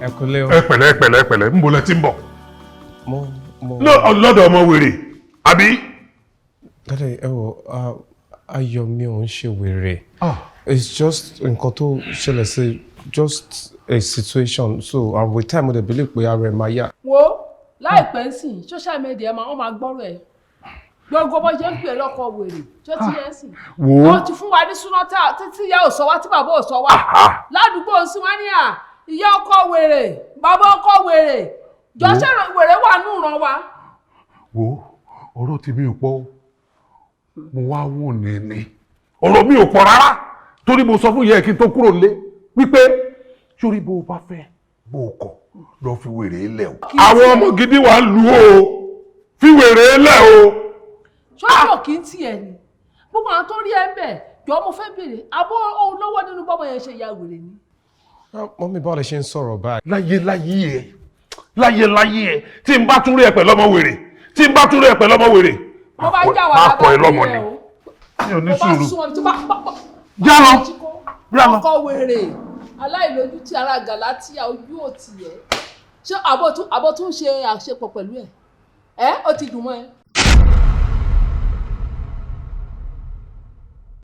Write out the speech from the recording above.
Ẹ kúlé o. Ẹ pẹ̀lẹ́, ń bo lẹ ti ń bọ̀. Mo. Lọ́dọ̀ ọmọ wèrè, àbí? Daddy, ẹ wò, ayọ̀ mi ò ń ṣe wèrè. It's just nǹkan tó ṣẹlẹ̀ sí just a situation. So with time, I believe pé ara ẹ̀ máa yá. Wo láìpẹ́ ń sìn social media wọ́n máa gbọ́rọ̀ ẹ̀. Gbogbo bó ṣe ń pè lọ́kọ̀ wèrè tó ti yẹn sìn. Wọ́n ti fún wa ní súná tí ìyá ò sọ wá tí bàbá ò sọ wá. Ládùúgbò sí wọ́n ní ìyá ọkọ wèrè, bàbá ọkọ wèrè. Jọ́sẹ̀ wèrè wà nù ràn wá. Wo ọ̀rọ̀ tí mi ò pọ̀ mo wá wò ní ọ̀rọ̀ mi ò pọ̀ rárá torí mo sọ fún ìyá ẹ̀ kí n tó kúrò lé wípé sórí bó o bá fẹ́ bó o kọ̀ lọ fi wèrè lẹ̀ o. Àwọn ọmọ gidi wà lù ó fi wèrè lẹ̀ o. Ṣọ́ṣọ́ kì í tiẹ̀ ni gbogbo àwọn tó rí ẹ ń bẹ̀ jọ mo fẹ́ bèrè àbọ̀ ohun lọ́wọ́ nínú bọ́mọ yẹn ṣe ya wèrè ni. Mọ́mí báwo lè ṣe ń sọ̀rọ̀ báyìí? Láyé ẹ tí n bá tún rí ẹ pẹ̀lú ọmọ wèrè Mo bá já wà lábẹ́ ẹ lọ́mọ ni. Mi ò ní sùúrù. Já lọ. Ọkọ wèrè aláìlójú tí ara gàlátíà ojú òtì ẹ̀. Ṣé àbọ̀ tún ṣe àṣepọ̀ pẹ̀lú ẹ̀? Ó ti dùn mọ́ ẹ.